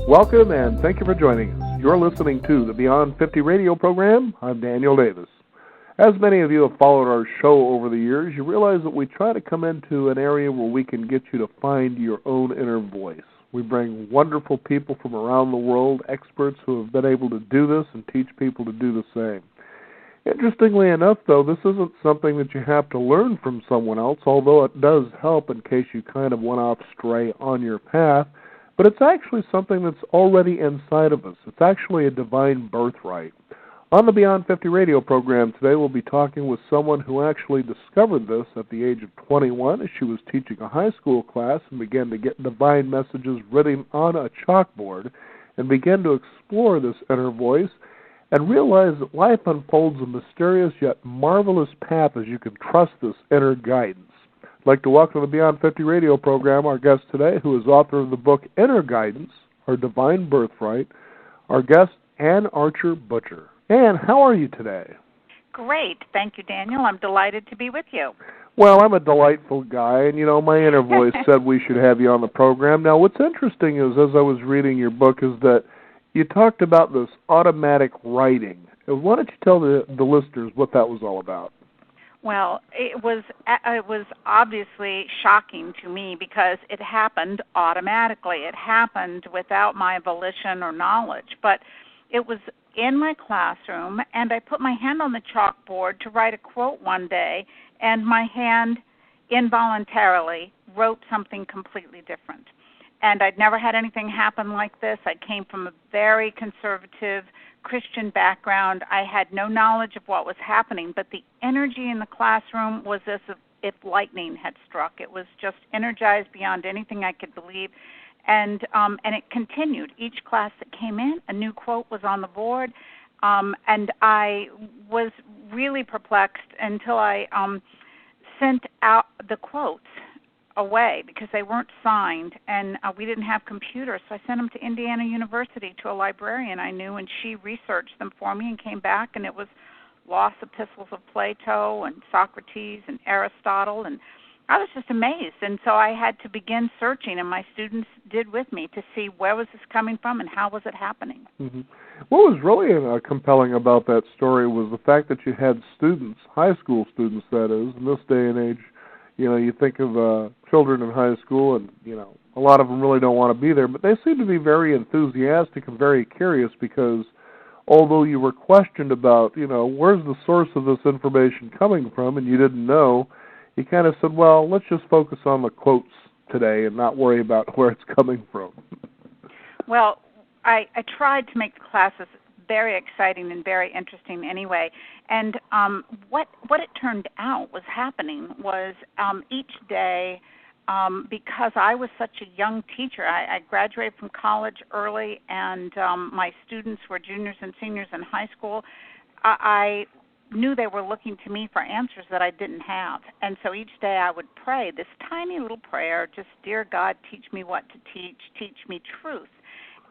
Welcome and thank you for joining us. You're listening to the Beyond 50 radio program. I'm Daniel Davis. As many of you have followed our show over the years, you realize that we try to come into an area where we can get you to find your own inner voice. We bring wonderful people from around the world, experts who have been able to do this and teach people to do the same. Interestingly enough, though, this isn't something that you have to learn from someone else, although it does help in case you kind of went off stray on your path. But it's actually something that's already inside of us. It's actually a divine birthright. On the Beyond 50 radio program today, we'll be talking with someone who actually discovered this at the age of 21 as she was teaching a high school class and began to get divine messages written on a chalkboard and began to explore this inner voice and realize that life unfolds a mysterious yet marvelous path as you can trust this inner guidance. I'd like to welcome to the Beyond 50 radio program our guest today, who is author of the book Inner Guidance, Our Divine Birthright, our guest, Ann Archer Butcher. Ann, how are you today? Great. Thank you, Daniel. I'm delighted to be with you. Well, I'm a delightful guy, and, my inner voice said we should have you on the program. Now, what's interesting is, as I was reading your book, is that you talked about this automatic writing. Why don't you tell the listeners what that was all about? Well, it was obviously shocking to me because it happened automatically. It happened without my volition or knowledge. But it was in my classroom, and I put my hand on the chalkboard to write a quote one day, and my hand involuntarily wrote something completely different. And I'd never had anything happen like this. I came from a very conservative Christian background. I had no knowledge of what was happening, but the energy in the classroom was as if lightning had struck. It was just energized beyond anything I could believe. And it continued. Each class that came in, a new quote was on the board, and I was really perplexed until I sent out the quotes away because they weren't signed, and we didn't have computers, so I sent them to Indiana University to a librarian I knew, and she researched them for me and came back, and it was lost epistles of Plato and Socrates and Aristotle, and I was just amazed. And so I had to begin searching, and my students did with me to see where was this coming from and how was it happening. Mm-hmm. What was really compelling about that story was the fact that you had students, high school students that is, in this day and age. You think of children in high school, and, a lot of them really don't want to be there, but they seem to be very enthusiastic and very curious because although you were questioned about, where's the source of this information coming from, and you didn't know, you kind of said, well, let's just focus on the quotes today and not worry about where it's coming from. Well, I tried to make the classes very exciting and very interesting anyway. And what it turned out was happening was each day, because I was such a young teacher, I graduated from college early, and my students were juniors and seniors in high school. I knew they were looking to me for answers that I didn't have. And so each day I would pray this tiny little prayer, just, dear God, teach me what to teach me truth.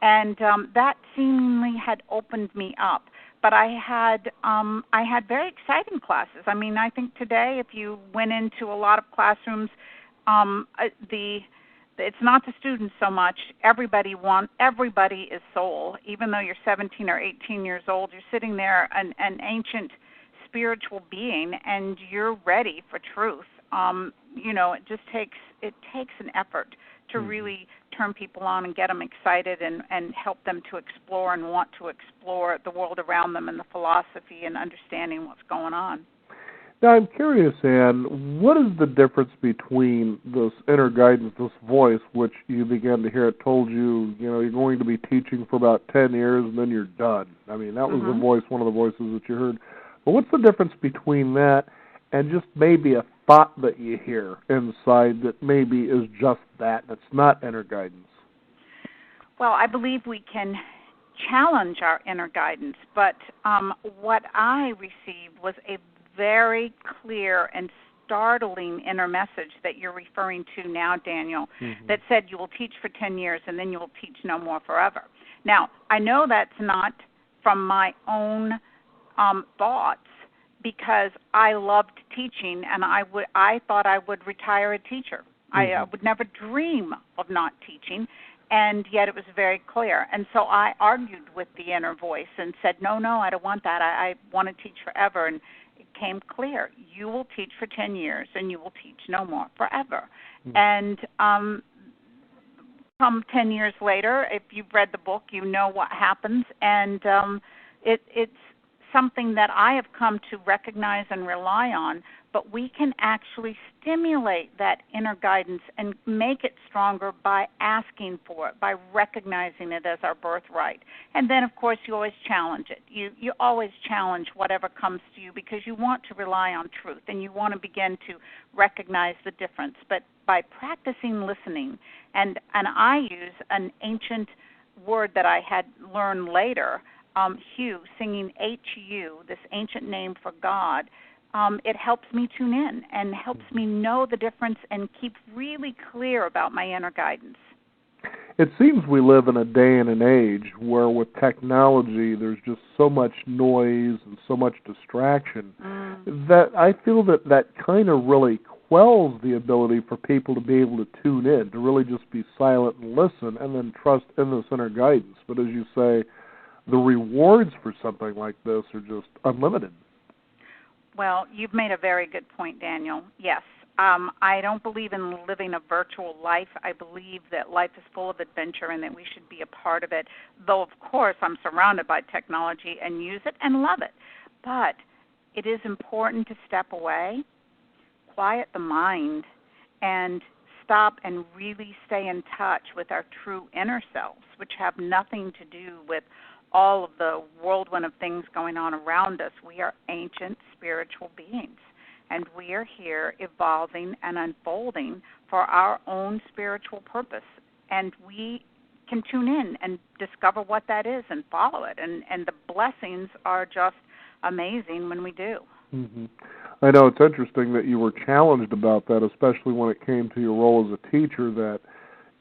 And that seemingly had opened me up. But I had very exciting classes. I mean, I think today, if you went into a lot of classrooms, it's not the students so much. Everybody is soul. Even though you're 17 or 18 years old, you're sitting there, an ancient spiritual being, and you're ready for truth. It just takes an effort to really turn people on and get them excited and help them to explore and want to explore the world around them and the philosophy and understanding what's going on. Now, I'm curious, Ann, what is the difference between this inner guidance, this voice, which you began to hear it told you, you're going to be teaching for about 10 years and then you're done? I mean, that was the voice, one of the voices that you heard. But what's the difference between that and just maybe a thought that you hear inside that maybe is just that, that's not inner guidance? Well, I believe we can challenge our inner guidance, but what I received was a very clear and startling inner message that you're referring to now, Daniel, that said you will teach for 10 years and then you will teach no more forever. Now, I know that's not from my own thoughts, because I loved teaching, and I thought I would retire a teacher. I would never dream of not teaching, and yet it was very clear. And so I argued with the inner voice and said, no, I don't want that. I want to teach forever. And it came clear. You will teach for 10 years, and you will teach no more forever. Mm-hmm. And come 10 years later, if you've read the book, you know what happens. And it's something that I have come to recognize and rely on, but we can actually stimulate that inner guidance and make it stronger by asking for it, by recognizing it as our birthright. And then, of course, you always challenge it. You always challenge whatever comes to you because you want to rely on truth and you want to begin to recognize the difference. But by practicing listening, and I use an ancient word that I had learned later, Hu, singing H-U, this ancient name for God, it helps me tune in and helps me know the difference and keep really clear about my inner guidance. It seems we live in a day and an age where with technology there's just so much noise and so much distraction that I feel that kind of really quells the ability for people to be able to tune in, to really just be silent and listen and then trust in this inner guidance. But as you say, the rewards for something like this are just unlimited. Well, you've made a very good point, Daniel. Yes. I don't believe in living a virtual life. I believe that life is full of adventure and that we should be a part of it, though, of course, I'm surrounded by technology and use it and love it. But it is important to step away, quiet the mind, and stop and really stay in touch with our true inner selves, which have nothing to do with all of the whirlwind of things going on around us. We are ancient spiritual beings, and we are here evolving and unfolding for our own spiritual purpose. And we can tune in and discover what that is and follow it. And the blessings are just amazing when we do. Mm-hmm. I know it's interesting that you were challenged about that, especially when it came to your role as a teacher, that,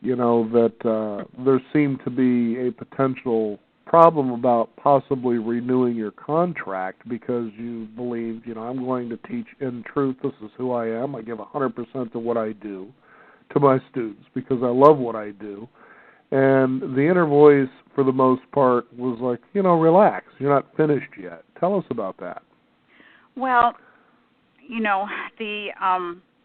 you know, that there seemed to be a potential problem about possibly renewing your contract because you believed, you know, I'm going to teach in truth. This is who I am. I give 100% of what I do to my students because I love what I do. And the inner voice, for the most part, was like, you know, relax. You're not finished yet. Tell us about that. Well, you know,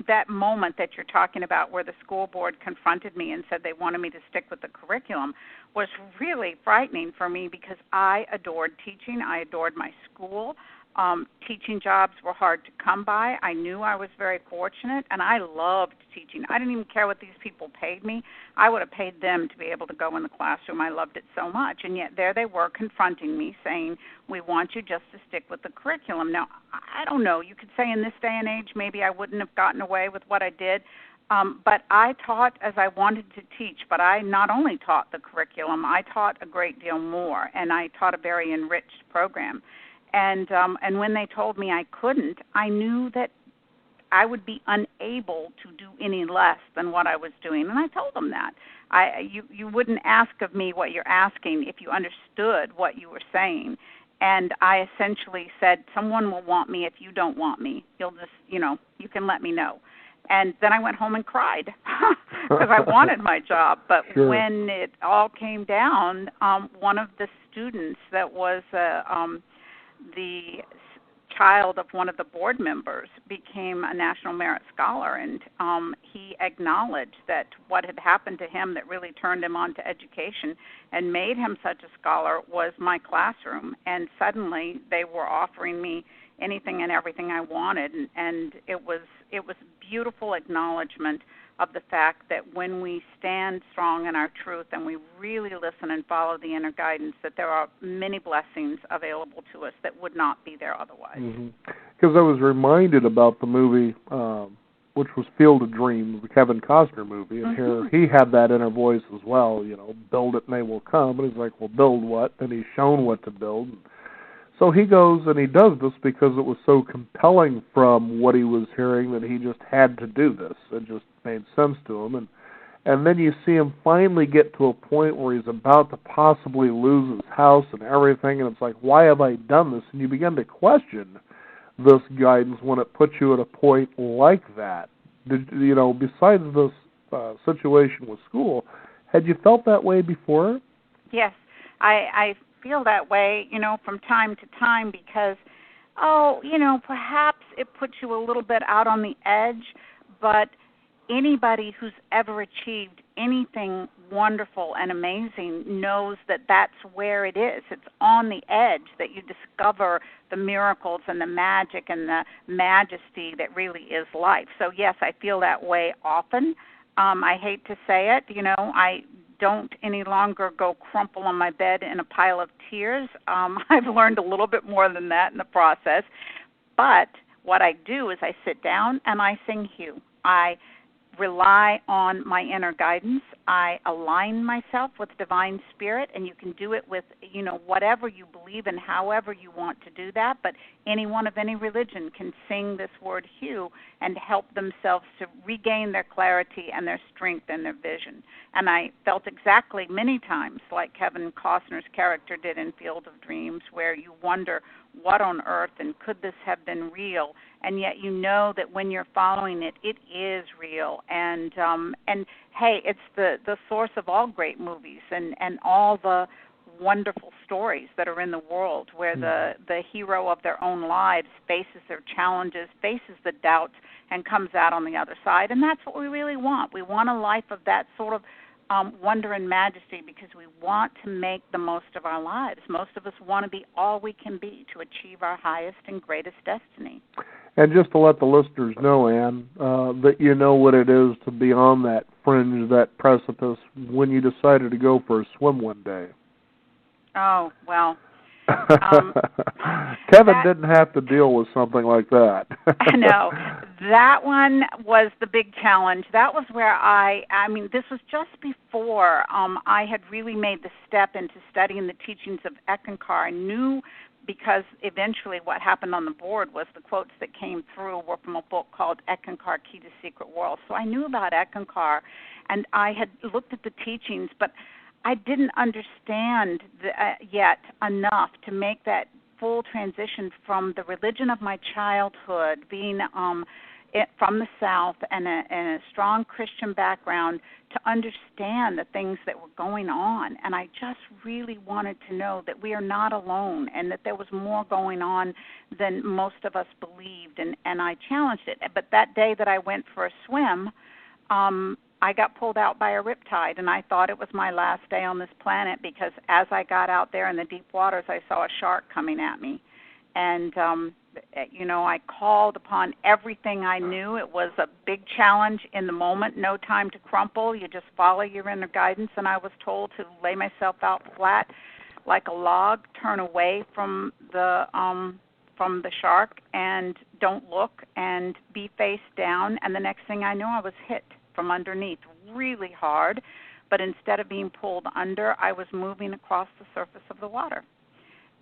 that moment that you're talking about where the school board confronted me and said they wanted me to stick with the curriculum was really frightening for me because I adored teaching. I adored my school. Teaching jobs were hard to come by. I knew I was very fortunate, and I loved teaching. I didn't even care what these people paid me. I would have paid them to be able to go in the classroom. I loved it so much, and yet there they were confronting me saying, we want you just to stick with the curriculum. Now, I don't know. You could say in this day and age maybe I wouldn't have gotten away with what I did, but I taught as I wanted to teach, but I not only taught the curriculum, I taught a great deal more, and I taught a very enriched program. And when they told me I couldn't, I knew that I would be unable to do any less than what I was doing. And I told them that. You wouldn't ask of me what you're asking if you understood what you were saying. And I essentially said, someone will want me if you don't want me. You'll just, you know, you can let me know. And then I went home and cried because I wanted my job. But sure. When it all came down, one of the students that was the child of one of the board members became a National Merit Scholar, and he acknowledged that what had happened to him that really turned him on to education and made him such a scholar was my classroom. And suddenly they were offering me anything and everything I wanted, and it was a beautiful acknowledgement of the fact that when we stand strong in our truth and we really listen and follow the inner guidance, that there are many blessings available to us that would not be there otherwise. Because I was reminded about the movie, which was Field of Dreams, the Kevin Costner movie, and here he had that inner voice as well, you know, build it and they will come. And he's like, well, build what? And he's shown what to build. So he goes and he does this because it was so compelling from what he was hearing that he just had to do this. It just made sense to him. And then you see him finally get to a point where he's about to possibly lose his house and everything, and it's like, why have I done this? And you begin to question this guidance when it puts you at a point like that. You know, besides this situation with school, Had you felt that way before? Yes, I feel that way, from time to time because, perhaps it puts you a little bit out on the edge, but anybody who's ever achieved anything wonderful and amazing knows that that's where it is. It's on the edge that you discover the miracles and the magic and the majesty that really is life. So, yes, I feel that way often. I hate to say it, I don't any longer go crumple on my bed in a pile of tears. I've learned a little bit more than that in the process. But what I do is I sit down and I sing Hue. I rely on my inner guidance. I align myself with divine spirit, and you can do it with, whatever you believe in, however you want to do that. But anyone of any religion can sing this word Hue and help themselves to regain their clarity and their strength and their vision. And I felt exactly many times like Kevin Costner's character did in Field of Dreams, where you wonder, what on earth, and could this have been real? And yet you know that when you're following it, it is real. And hey, it's the source of all great movies and all the wonderful stories that are in the world, where the hero of their own lives faces their challenges, faces the doubts, and comes out on the other side. And that's what we really want. We want a life of that sort of wonder and majesty, because we want to make the most of our lives. Most of us want to be all we can be to achieve our highest and greatest destiny. And just to let the listeners know, Ann, that you know what it is to be on that fringe, that precipice, when you decided to go for a swim one day. Oh, well. Kevin didn't have to deal with something like that. No, that one was the big challenge. That was where this was just before I had really made the step into studying the teachings of Eckankar. I knew, because eventually what happened on the board was the quotes that came through were from a book called Eckankar, Key to Secret World. So I knew about Eckankar, and I had looked at the teachings, but I didn't understand yet enough to make that full transition from the religion of my childhood, being from the South and a strong Christian background, to understand the things that were going on. And I just really wanted to know that we are not alone and that there was more going on than most of us believed, and I challenged it. But that day that I went for a swim, I got pulled out by a riptide, and I thought it was my last day on this planet, because as I got out there in the deep waters, I saw a shark coming at me. And, I called upon everything I knew. It was a big challenge in the moment, no time to crumple. You just follow your inner guidance, and I was told to lay myself out flat like a log, turn away from the shark, and don't look, and be face down. And the next thing I knew, I was hit from underneath really hard, but instead of being pulled under, I was moving across the surface of the water.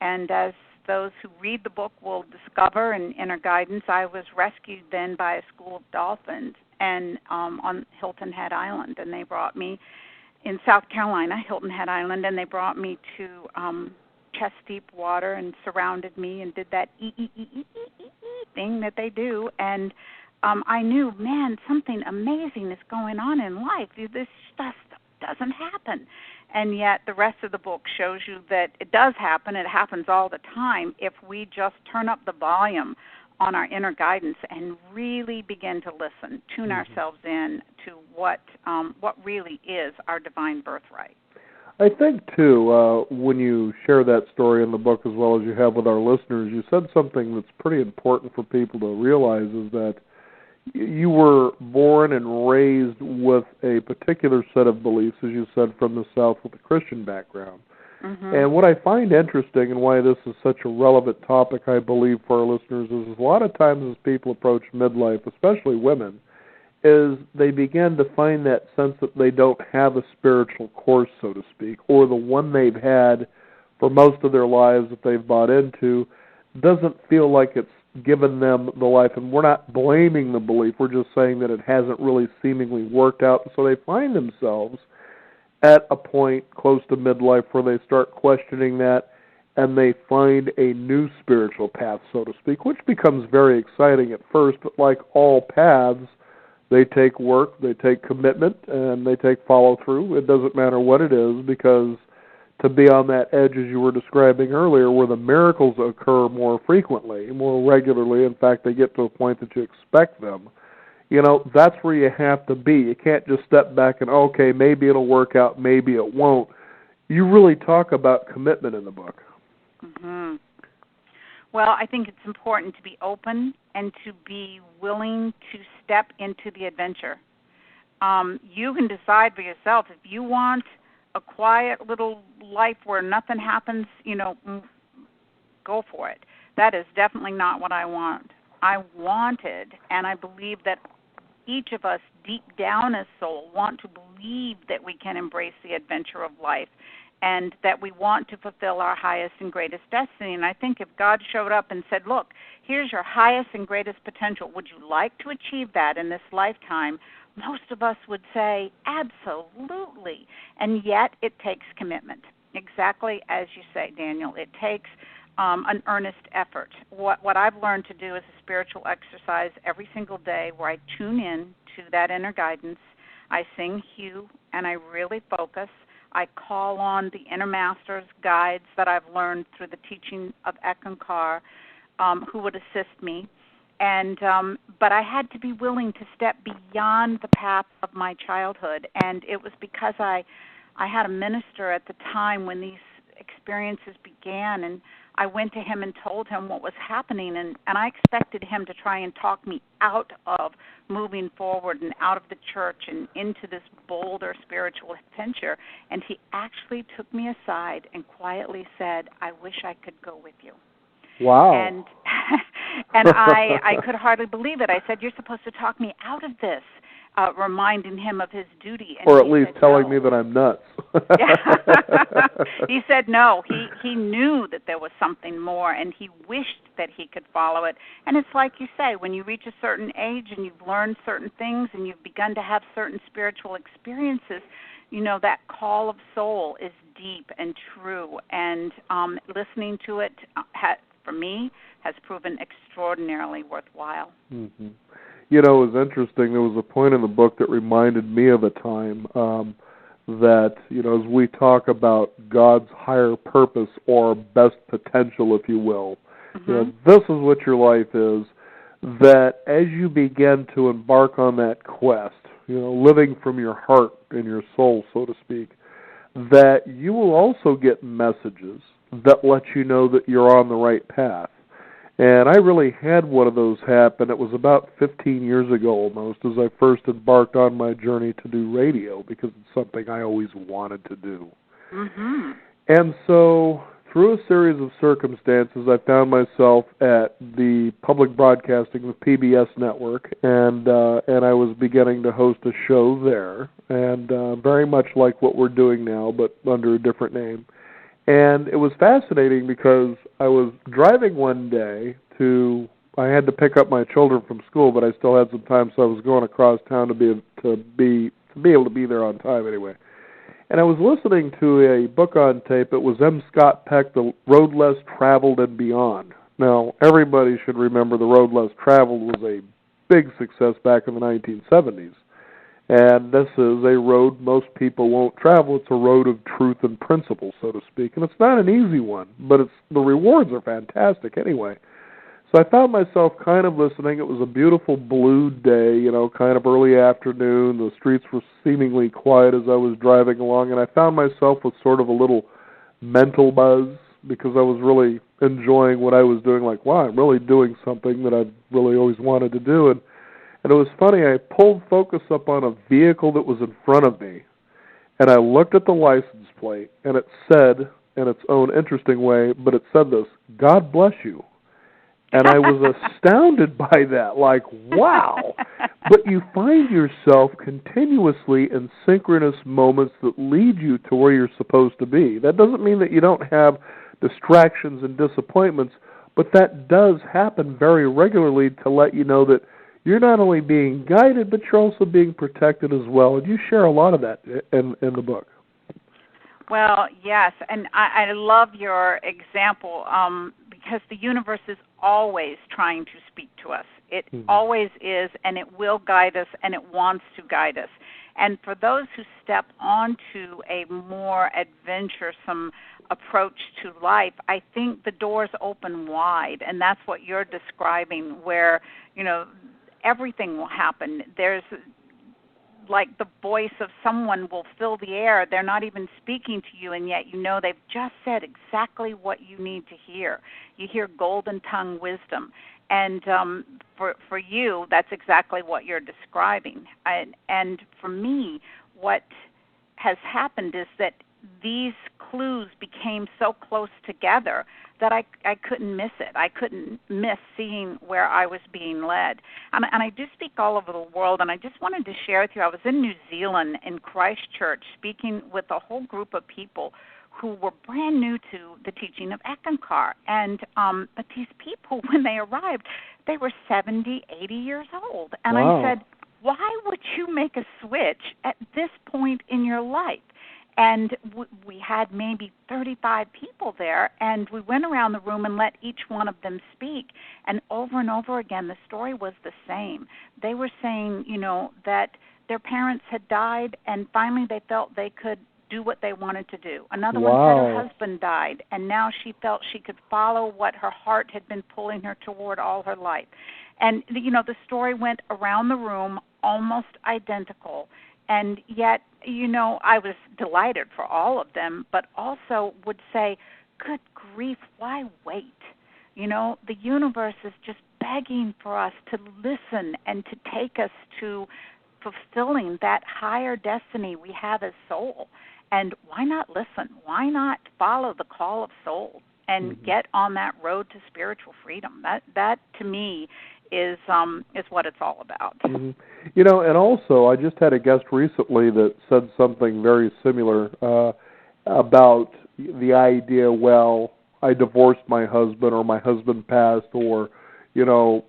And as those who read the book will discover in Inner Guidance, I was rescued then by a school of dolphins and on Hilton Head Island, and they brought me in South Carolina, Hilton Head Island, and they brought me to chest deep water and surrounded me and did that thing that they do, and I knew, man, something amazing is going on in life. This stuff doesn't happen. And yet the rest of the book shows you that it does happen. It happens all the time if we just turn up the volume on our inner guidance and really begin to listen, tune ourselves in to what really is our divine birthright. I think, too, when you share that story in the book as well as you have with our listeners, you said something that's pretty important for people to realize, is that you were born and raised with a particular set of beliefs, as you said, from the South with a Christian background. Mm-hmm. And what I find interesting and why this is such a relevant topic, I believe, for our listeners is a lot of times as people approach midlife, especially women, is they begin to find that sense that they don't have a spiritual course, so to speak, or the one they've had for most of their lives that they've bought into doesn't feel like it's given them the life. And we're not blaming the belief, we're just saying that it hasn't really seemingly worked out. So they find themselves at a point close to midlife where they start questioning that, and they find a new spiritual path, so to speak, which becomes very exciting at first, but like all paths, They take work, they take commitment, and they take follow-through. It doesn't matter what it is, because to be on that edge, as you were describing earlier, where the miracles occur more frequently, more regularly, in fact, they get to a point that you expect them, that's where you have to be. You can't just step back and, okay, maybe it'll work out, maybe it won't. You really talk about commitment in the book. Mm-hmm. Well, I think it's important to be open and to be willing to step into the adventure. You can decide for yourself if you want a quiet little life where nothing happens, go for it. That is definitely not what I want. I wanted, and I believe that each of us deep down as soul want to believe that we can embrace the adventure of life and that we want to fulfill our highest and greatest destiny. And I think if God showed up and said, look, here's your highest and greatest potential, would you like to achieve that in this lifetime? Most of us would say, absolutely. And yet it takes commitment. Exactly as you say, Daniel, it takes an earnest effort. What I've learned to do is a spiritual exercise every single day where I tune in to that inner guidance. I sing Hugh, and I really focus. I call on the inner masters, guides that I've learned through the teaching of Eckankar, who would assist me. And but I had to be willing to step beyond the path of my childhood. And it was because I had a minister at the time when these experiences began, and I went to him and told him what was happening, and I expected him to try and talk me out of moving forward and out of the church and into this bolder spiritual adventure. And he actually took me aside and quietly said, I wish I could go with you. Wow. And I could hardly believe it. I said, you're supposed to talk me out of this, reminding him of his duty. And or at least telling me that I'm nuts. He said no. He knew that there was something more, and he wished that he could follow it. And it's like you say, when you reach a certain age and you've learned certain things and you've begun to have certain spiritual experiences, that call of soul is deep and true. And listening to it, for me, has proven extraordinarily worthwhile. Mm-hmm. It was interesting. There was a point in the book that reminded me of a time that, as we talk about God's higher purpose or best potential, if you will, this is what your life is, that as you begin to embark on that quest, living from your heart and your soul, so to speak, that you will also get messages that let you know that you're on the right path. And I really had one of those happen. It was about 15 years ago almost, as I first embarked on my journey to do radio, because it's something I always wanted to do. Mm-hmm. And so through a series of circumstances, I found myself at the public broadcasting, the PBS network, and I was beginning to host a show there, and very much like what we're doing now, but under a different name. And it was fascinating because I was driving one day I had to pick up my children from school, but I still had some time, so I was going across town to be able to be there on time anyway. And I was listening to a book on tape. It was M. Scott Peck, The Road Less Traveled and Beyond. Now, everybody should remember The Road Less Traveled was a big success back in the 1970s. And this is a road most people won't travel. It's a road of truth and principle, so to speak. And it's not an easy one, but the rewards are fantastic anyway. So I found myself kind of listening. It was a beautiful blue day, kind of early afternoon. The streets were seemingly quiet as I was driving along, and I found myself with sort of a little mental buzz because I was really enjoying what I was doing. Like, wow, I'm really doing something that I've really always wanted to do. And it was funny, I pulled focus up on a vehicle that was in front of me, and I looked at the license plate, and it said, in its own interesting way, but it said this, God bless you. And I was astounded by that, like, wow. But you find yourself continuously in synchronous moments that lead you to where you're supposed to be. That doesn't mean that you don't have distractions and disappointments, but that does happen very regularly to let you know that you're not only being guided, but you're also being protected as well. And you share a lot of that in the book. Well, yes, and I love your example because the universe is always trying to speak to us. It always is, and it will guide us, and it wants to guide us. And for those who step onto a more adventuresome approach to life, I think the doors open wide, and that's what you're describing, where, everything will happen. There's like the voice of someone will fill the air. They're not even speaking to you, and yet they've just said exactly what you need to hear. You hear golden tongue wisdom. And for you, that's exactly what you're describing. And for me, what has happened is that these clues became so close together that I couldn't miss it. I couldn't miss seeing where I was being led. And I do speak all over the world, and I just wanted to share with you, I was in New Zealand in Christchurch speaking with a whole group of people who were brand new to the teaching of Eckankar. And but these people, when they arrived, they were 70, 80 years old. And wow. I said, why would you make a switch at this point in your life? And we had maybe 35 people there, and we went around the room and let each one of them speak. And over again, the story was the same. They were saying, that their parents had died, and finally they felt they could do what they wanted to do. Another wow. one said her husband died, and now she felt she could follow what her heart had been pulling her toward all her life. And, the story went around the room almost identical. And yet, I was delighted for all of them, but also would say, good grief, why wait? The universe is just begging for us to listen and to take us to fulfilling that higher destiny we have as soul. And why not listen? Why not follow the call of soul and get on that road to spiritual freedom? That to me is what it's all about. And also, I just had a guest recently that said something very similar about the idea, well, I divorced my husband, or my husband passed, or,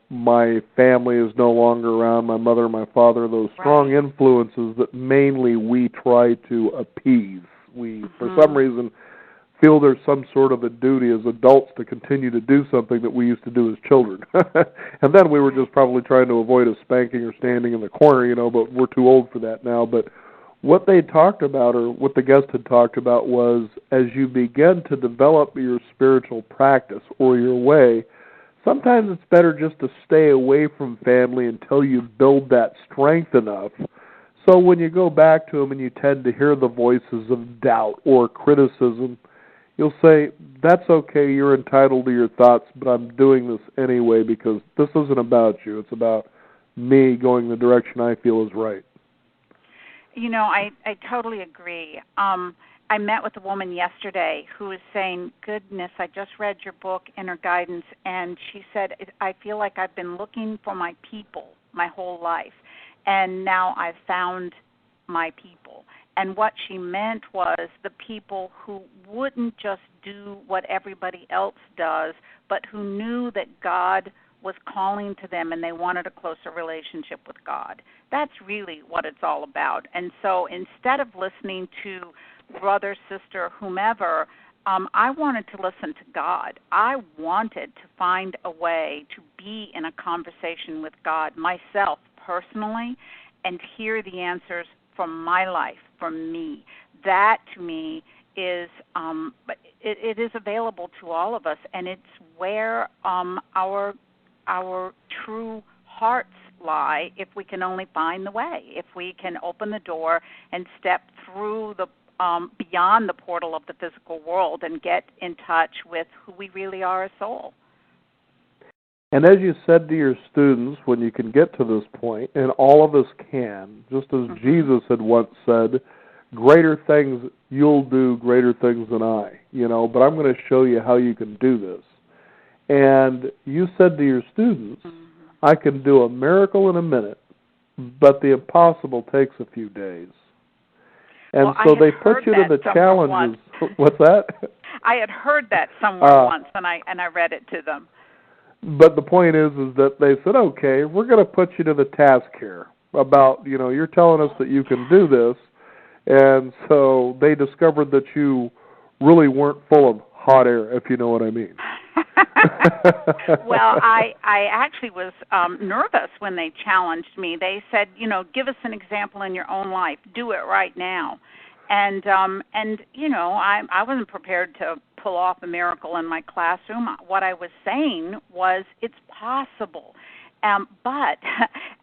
my family is no longer around, my mother, my father, those strong influences that mainly we try to appease. We, for some reason, feel there's some sort of a duty as adults to continue to do something that we used to do as children. And then we were just probably trying to avoid a spanking or standing in the corner, but we're too old for that now. But what they talked about, or what the guest had talked about, was as you begin to develop your spiritual practice or your way, sometimes it's better just to stay away from family until you build that strength enough. So when you go back to them and you tend to hear the voices of doubt or criticism, you'll say, that's okay, you're entitled to your thoughts, but I'm doing this anyway because this isn't about you. It's about me going the direction I feel is right. I totally agree. I met with a woman yesterday who was saying, goodness, I just read your book, Inner Guidance, and she said, I feel like I've been looking for my people my whole life, and now I've found my people. And what she meant was the people who wouldn't just do what everybody else does, but who knew that God was calling to them and they wanted a closer relationship with God. That's really what it's all about. And so instead of listening to brother, sister, whomever, I wanted to listen to God. I wanted to find a way to be in a conversation with God myself personally and hear the answers from my life, from me. That, to me, is it is available to all of us, and it's where our true hearts lie if we can only find the way, if we can open the door and step through the beyond the portal of the physical world and get in touch with who we really are as soul. And as you said to your students, when you can get to this point, and all of us can, just as Jesus had once said, greater things you'll do, greater things than I, but I'm going to show you how you can do this. And you said to your students, I can do a miracle in a minute, but the impossible takes a few days. And so they put you to the challenges. What's that? I had heard that somewhere once, and I read it to them. But the point is that they said, okay, we're going to put you to the task here about, you're telling us that you can do this. And so they discovered that you really weren't full of hot air, if you know what I mean. Well, I actually was nervous when they challenged me. They said, give us an example in your own life. Do it right now. And I wasn't prepared to pull off a miracle in my classroom. What I was saying was it's possible. But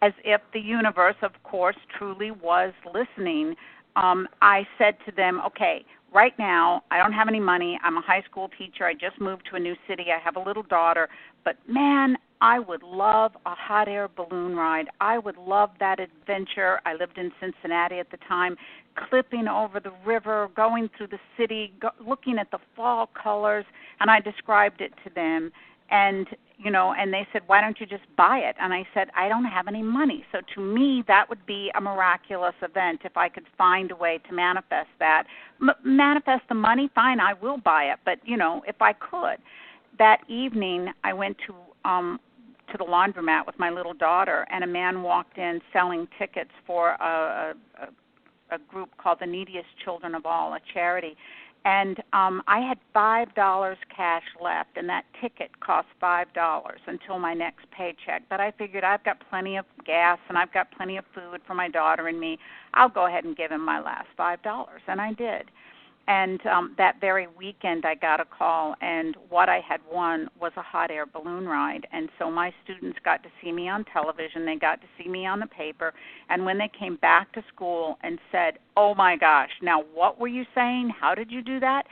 as if the universe, of course, truly was listening, I said to them, okay, right now, I don't have any money. I'm a high school teacher. I just moved to a new city. I have a little daughter. But, man, I would love a hot air balloon ride. I would love that adventure. I lived in Cincinnati at the time, clipping over the river, going through the city, looking at the fall colors, and I described it to them. And, and they said, why don't you just buy it? And I said, I don't have any money. So to me, that would be a miraculous event if I could find a way to manifest that. Manifest the money, fine, I will buy it. But, if I could. That evening, I went to the laundromat with my little daughter, and a man walked in selling tickets for a group called the Neediest Children of All, a charity. And I had $5 cash left, and that ticket cost $5 until my next paycheck. But I figured I've got plenty of gas and I've got plenty of food for my daughter and me. I'll go ahead and give him my last $5, and I did. And that very weekend I got a call, and what I had won was a hot air balloon ride. And so my students got to see me on television. They got to see me on the paper. And when they came back to school and said, oh, my gosh, now what were you saying? How did you do that?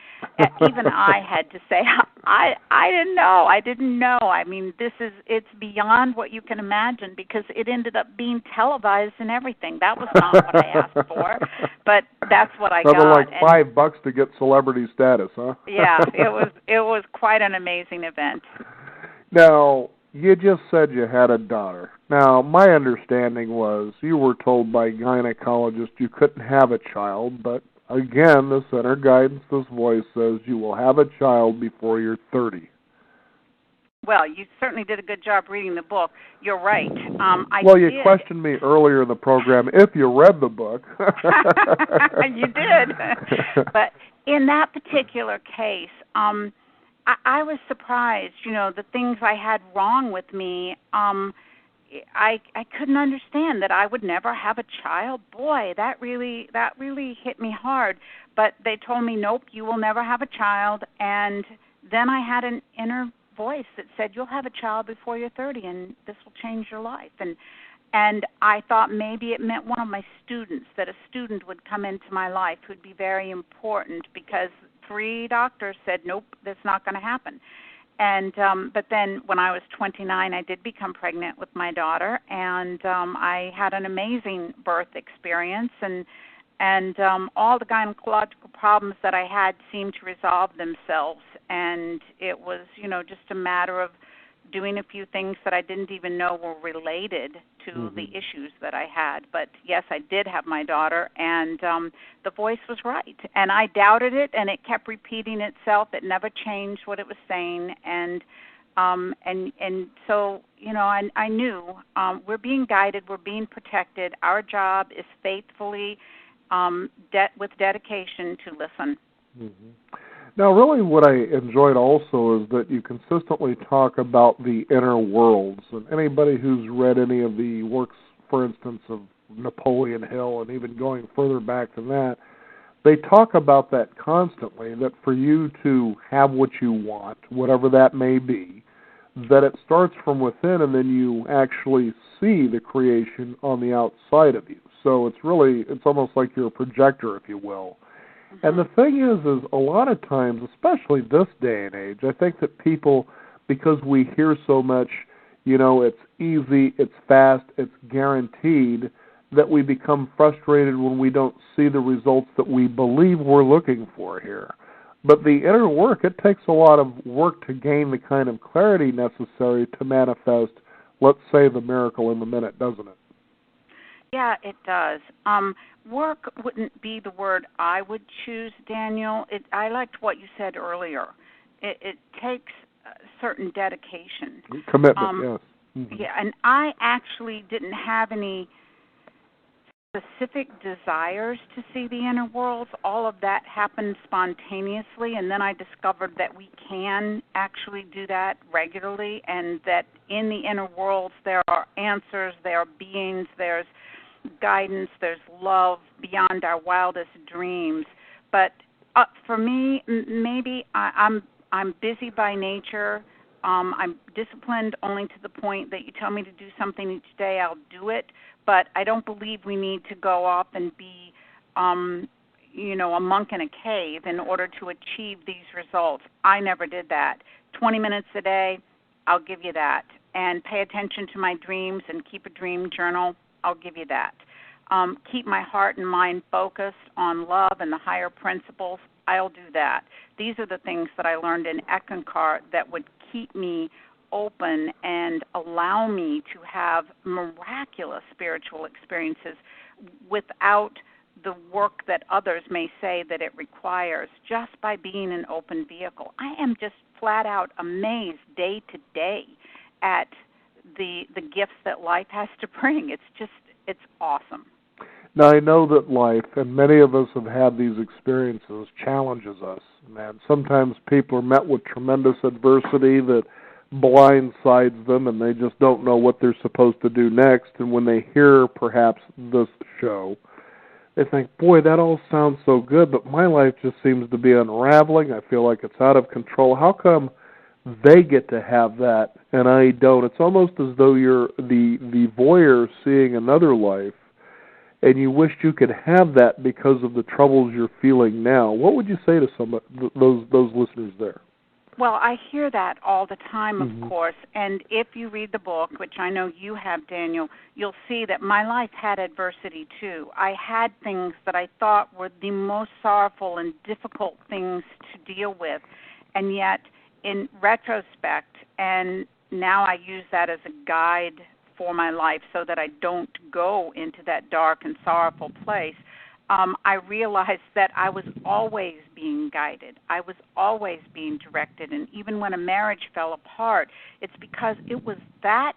Even I had to say, I didn't know. I didn't know. I mean, it's beyond what you can imagine, because it ended up being televised and everything. That was not what I asked for, but that's what I got. Like $5 to get celebrity status, huh? Yeah, it was quite an amazing event. Now, you just said you had a daughter. Now, my understanding was you were told by a gynecologist you couldn't have a child, but again, this inner guidance, this voice says you will have a child before you're 30. Well, you certainly did a good job reading the book. You're right. You questioned me earlier in the program if you read the book. You did. But in that particular case, I was surprised. The things I had wrong with me, I couldn't understand that I would never have a child. Boy, that really hit me hard. But they told me, nope, you will never have a child. And then I had an inner voice that said, you'll have a child before you're 30, and this will change your life. And I thought maybe it meant one of my students, that a student would come into my life who'd be very important, because 3 doctors said, nope, that's not going to happen. And but then when I was 29, I did become pregnant with my daughter, and I had an amazing birth experience, and all the gynecological problems that I had seemed to resolve themselves. And it was, just a matter of doing a few things that I didn't even know were related to the issues that I had. But yes, I did have my daughter, and the voice was right. And I doubted it, and it kept repeating itself. It never changed what it was saying. And so, I knew we're being guided, we're being protected. Our job is faithfully, with dedication, to listen. Mm-hmm. Now, really what I enjoyed also is that you consistently talk about the inner worlds. And anybody who's read any of the works, for instance, of Napoleon Hill, and even going further back than that, they talk about that constantly, that for you to have what you want, whatever that may be, that it starts from within, and then you actually see the creation on the outside of you. So it's almost like you're a projector, if you will. And the thing is a lot of times, especially this day and age, I think that people, because we hear so much, it's easy, it's fast, it's guaranteed, that we become frustrated when we don't see the results that we believe we're looking for here. But the inner work, it takes a lot of work to gain the kind of clarity necessary to manifest, let's say, the miracle in the minute, doesn't it? Yeah, it does. Work wouldn't be the word I would choose, Daniel. I liked what you said earlier. It takes certain dedication. Commitment, yes. Yeah, and I actually didn't have any specific desires to see the inner worlds. All of that happened spontaneously, and then I discovered that we can actually do that regularly, and that in the inner worlds there are answers, there are beings, there's guidance, there's love beyond our wildest dreams. But for me, maybe I'm busy by nature. I'm disciplined only to the point that you tell me to do something each day, I'll do it. But I don't believe we need to go off and be, a monk in a cave in order to achieve these results. I never did that. 20 minutes a day, I'll give you that. And pay attention to my dreams and keep a dream journal, I'll give you that. Keep my heart and mind focused on love and the higher principles, I'll do that. These are the things that I learned in Eckankar that would keep me open and allow me to have miraculous spiritual experiences without the work that others may say that it requires, just by being an open vehicle. I am just flat out amazed day to day at the gifts that life has to bring. It's awesome. Now, I know that life, and many of us have had these experiences, challenges us. And sometimes people are met with tremendous adversity that blindsides them, and they just don't know what they're supposed to do next. And when they hear, perhaps, this show, they think, boy, that all sounds so good, but my life just seems to be unraveling. I feel like it's out of control. How come they get to have that and I don't? It's almost as though you're the voyeur seeing another life, and you wished you could have that because of the troubles you're feeling now. What would you say to those listeners there? Well, I hear that all the time, of course, and if you read the book, which I know you have, Daniel, you'll see that my life had adversity too. I had things that I thought were the most sorrowful and difficult things to deal with, and yet in retrospect, and now I use that as a guide for my life so that I don't go into that dark and sorrowful place, I realized that I was always being guided. I was always being directed. And even when a marriage fell apart, it's because it was that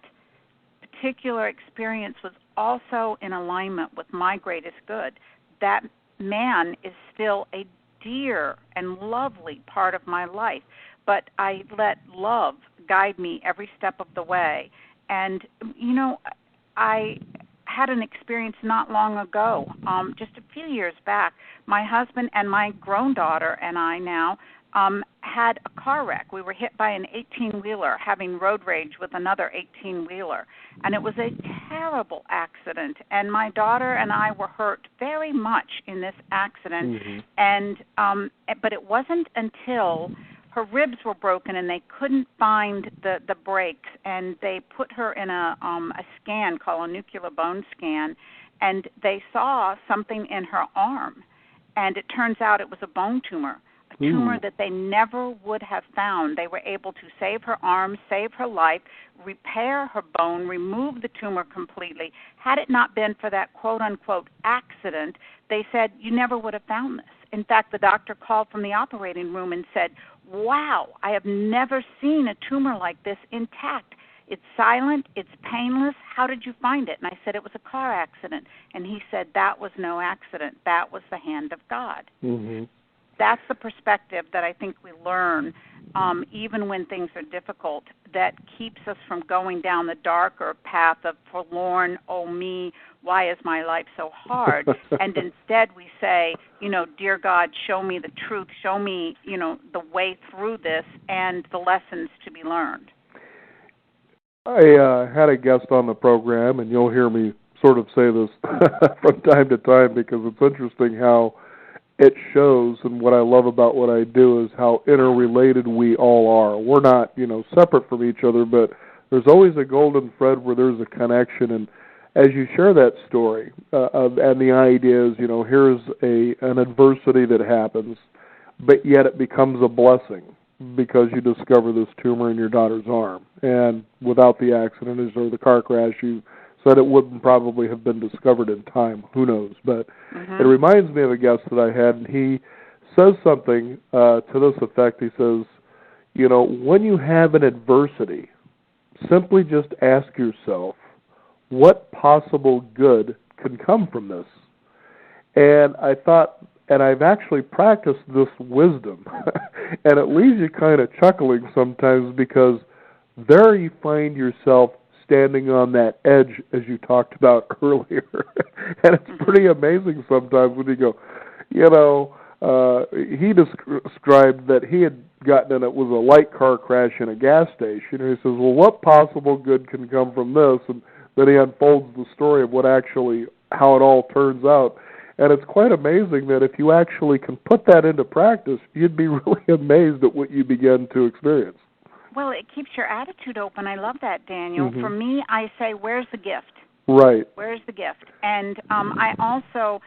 particular experience was also in alignment with my greatest good. That man is still a dear and lovely part of my life, but I let love guide me every step of the way. And, I had an experience not long ago, just a few years back. My husband and my grown daughter and I now had a car wreck. We were hit by an 18-wheeler having road rage with another 18-wheeler. And it was a terrible accident. And my daughter and I were hurt very much in this accident. And but it wasn't until her ribs were broken and they couldn't find the brakes, and they put her in a scan called a nuclear bone scan, and they saw something in her arm, and it turns out it was a bone tumor, a tumor that they never would have found. They were able to save her arm, save her life, repair her bone, remove the tumor completely. Had it not been for that quote-unquote accident, they said, you never would have found this. In fact, the doctor called from the operating room and said, wow, I have never seen a tumor like this intact. It's silent, it's painless. How did you find it? And I said, it was a car accident. And he said, that was no accident. That was the hand of God. That's the perspective that I think we learn, even when things are difficult, that keeps us from going down the darker path of forlorn, oh me, why is my life so hard? And instead we say, dear God, show me the truth, show me, the way through this and the lessons to be learned. I had a guest on the program, and you'll hear me sort of say this from time to time because it's interesting how it shows, and what I love about what I do is how interrelated we all are. We're not, separate from each other, but there's always a golden thread where there's a connection. And as you share that story, and the idea is, here's an adversity that happens, but yet it becomes a blessing because you discover this tumor in your daughter's arm. And without the accident or the car crash, you said it wouldn't probably have been discovered in time. Who knows? But it reminds me of a guest that I had, and he says something to this effect. He says, when you have an adversity, simply just ask yourself, what possible good can come from this. And I thought, and I've actually practiced this wisdom, and it leaves you kind of chuckling sometimes, because there you find yourself standing on that edge, as you talked about earlier. And it's pretty amazing sometimes when you go, he described that he had gotten in, it was a light car crash in a gas station, and he says, well, what possible good can come from this? And then he unfolds the story of how it all turns out. And it's quite amazing that if you actually can put that into practice, you'd be really amazed at what you begin to experience. Well, it keeps your attitude open. I love that, Daniel. For me, I say, where's the gift? Right. Where's the gift? And I also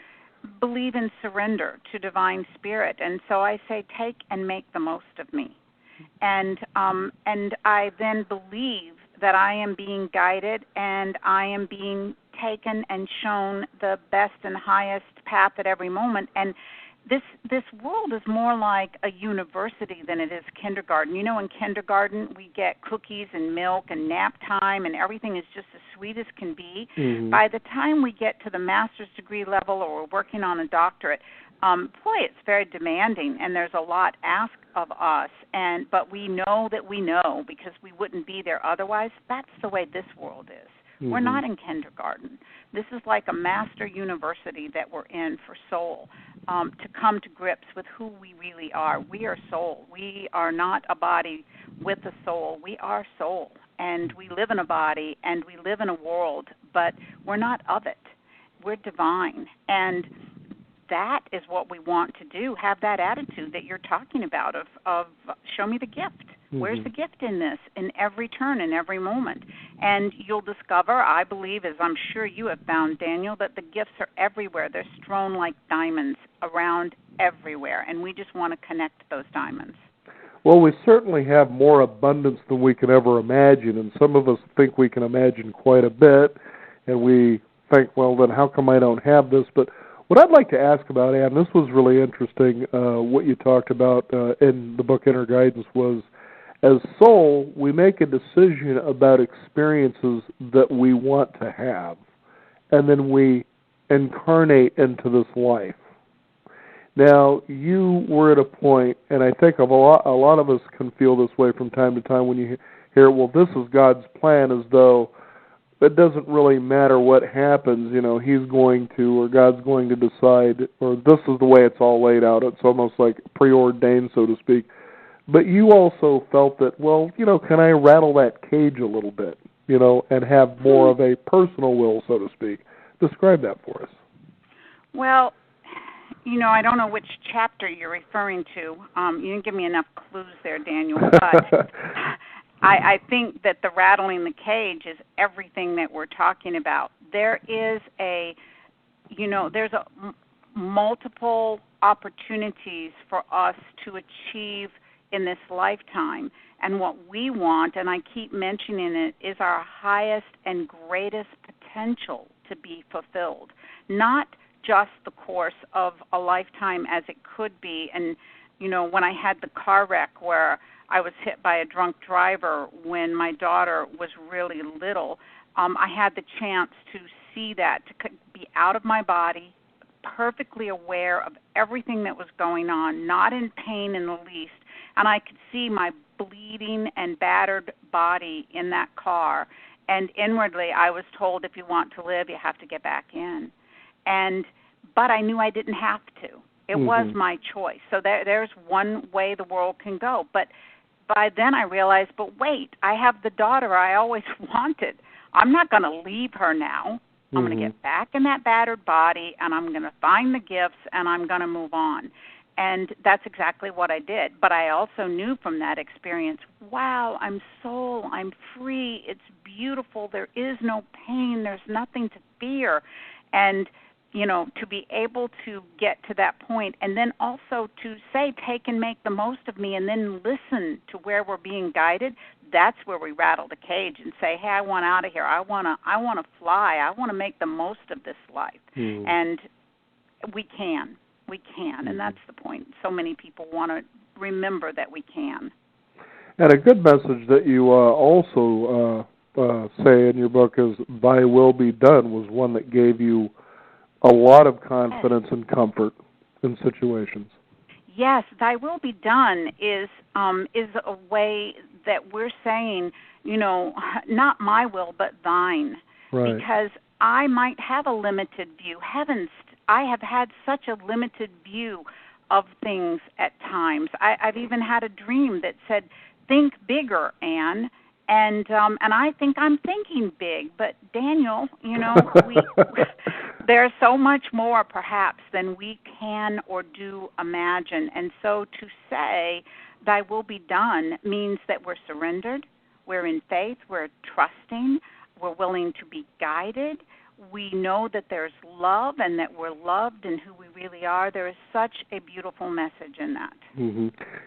believe in surrender to divine spirit. And so I say, take and make the most of me. And I then believe that I am being guided and I am being taken and shown the best and highest path at every moment. And this world is more like a university than it is kindergarten. In kindergarten we get cookies and milk and nap time and everything is just as sweet as can be. By the time we get to the master's degree level or we're working on a doctorate, it's very demanding and there's a lot asked of us. But we know that we know because we wouldn't be there otherwise. That's the way this world is. We're not in kindergarten. This is like a master university that we're in for soul, to come to grips with who we really are. We are soul. We are not a body with a soul. We are soul, and we live in a body, and we live in a world, but we're not of it. We're divine, and that is what we want to do, have that attitude that you're talking about of show me the gift. Where's the gift in this, in every turn, in every moment? And you'll discover, I believe, as I'm sure you have found, Daniel, that the gifts are everywhere. They're strewn like diamonds around everywhere, and we just want to connect those diamonds. Well, we certainly have more abundance than we can ever imagine, and some of us think we can imagine quite a bit, and we think, well, then how come I don't have this? But what I'd like to ask about, Ann, this was really interesting, what you talked about in the book Inner Guidance was, as soul, we make a decision about experiences that we want to have, and then we incarnate into this life. Now, you were at a point, and I think a lot of us can feel this way from time to time when you hear, well, this is God's plan, as though it doesn't really matter what happens, He's going to, or God's going to decide, or this is the way it's all laid out. It's almost like preordained, so to speak. But you also felt that, well, can I rattle that cage a little bit, and have more of a personal will, so to speak? Describe that for us. Well, I don't know which chapter you're referring to. You didn't give me enough clues there, Daniel, but I think that the rattling the cage is everything that we're talking about. There is there's multiple opportunities for us to achieve in this lifetime, and what we want, and I keep mentioning it, is our highest and greatest potential to be fulfilled, not just the course of a lifetime as it could be. And when I had the car wreck where I was hit by a drunk driver when my daughter was really little, I had the chance to see that, to be out of my body, perfectly aware of everything that was going on, not in pain in the least. And I could see my bleeding and battered body in that car. And inwardly, I was told, if you want to live, you have to get back in. But I knew I didn't have to. It was my choice. So there's one way the world can go. But by then I realized, but wait, I have the daughter I always wanted. I'm not going to leave her now. I'm going to get back in that battered body, and I'm going to find the gifts, and I'm going to move on. And that's exactly what I did. But I also knew from that experience, wow, I'm soul, I'm free, it's beautiful, there is no pain, there's nothing to fear. And, to be able to get to that point, and then also to say, take and make the most of me, and then listen to where we're being guided, that's where we rattle the cage and say, hey, I want out of here, I want to fly, I want to make the most of this life. And we can. We can, and that's the point. So many people want to remember that we can. And a good message that you also say in your book is, thy will be done, was one that gave you a lot of confidence and comfort in situations. Yes, thy will be done is a way that we're saying, not my will but thine. Right. Because I might have a limited view. Heavens, I have had such a limited view of things at times. I've even had a dream that said, "Think bigger, Anne." And I think I'm thinking big, but Daniel, there's so much more perhaps than we can or do imagine. And so to say, "Thy will be done," means that we're surrendered, we're in faith, we're trusting, we're willing to be guided. We know that there's love and that we're loved and who we really are. There is such a beautiful message in that.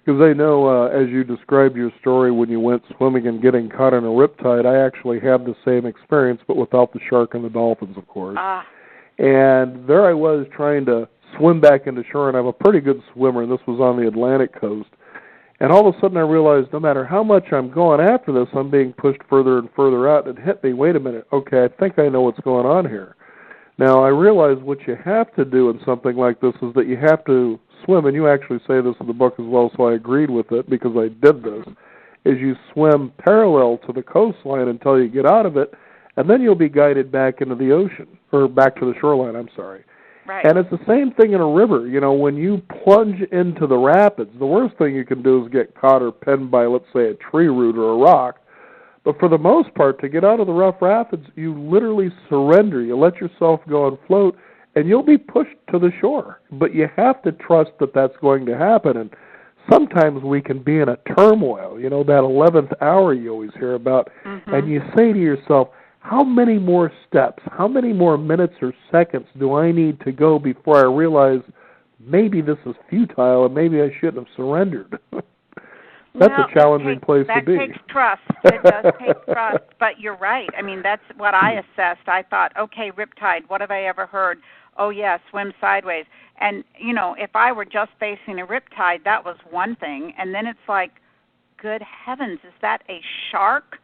Because I know, as you described your story when you went swimming and getting caught in a riptide, I actually had the same experience, but without the shark and the dolphins, of course. And there I was trying to swim back into shore, and I'm a pretty good swimmer, and this was on the Atlantic coast. And all of a sudden I realized no matter how much I'm going after this, I'm being pushed further and further out. It hit me, wait a minute, okay, I think I know what's going on here. Now, I realize what you have to do in something like this is that you have to swim, and you actually say this in the book as well, so I agreed with it because I did this, is you swim parallel to the coastline until you get out of it, and then you'll be guided back into the ocean, or back to the shoreline, I'm sorry. Right. And it's the same thing in a river. When you plunge into the rapids, the worst thing you can do is get caught or pinned by, let's say, a tree root or a rock. But for the most part, to get out of the rough rapids, you literally surrender. You let yourself go and float, and you'll be pushed to the shore. But you have to trust that that's going to happen. And sometimes we can be in a turmoil, that 11th hour you always hear about, and you say to yourself, how many more steps, how many more minutes or seconds do I need to go before I realize maybe this is futile and maybe I shouldn't have surrendered? That's a challenging place to be. That takes trust. It does take trust. But you're right. I mean, that's what I assessed. I thought, okay, riptide, what have I ever heard? Oh, yeah, swim sideways. And, if I were just facing a riptide, that was one thing. And then it's like, good heavens, is that a shark?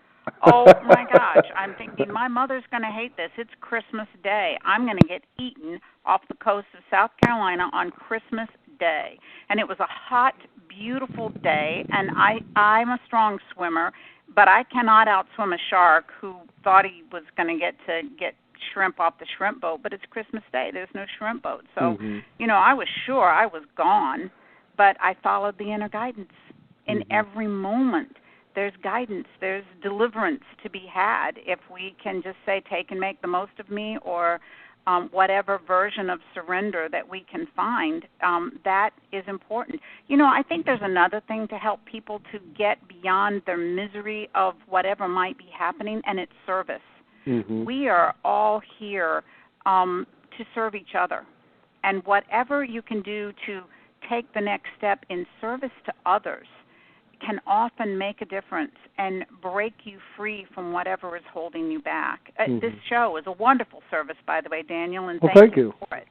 Oh, my gosh. I'm thinking, my mother's going to hate this. It's Christmas Day. I'm going to get eaten off the coast of South Carolina on Christmas Day. And it was a hot, beautiful day, and I'm a strong swimmer, but I cannot outswim a shark who thought he was going to get shrimp off the shrimp boat, but it's Christmas Day. There's no shrimp boat. So, I was sure I was gone, but I followed the inner guidance. In every moment, there's guidance, there's deliverance to be had if we can just say, take and make the most of me, or whatever version of surrender that we can find. That is important. I think there's another thing to help people to get beyond their misery of whatever might be happening, and it's service. We are all here to serve each other. And whatever you can do to take the next step in service to others can often make a difference and break you free from whatever is holding you back. This show is a wonderful service, by the way, Daniel, and thank you for it.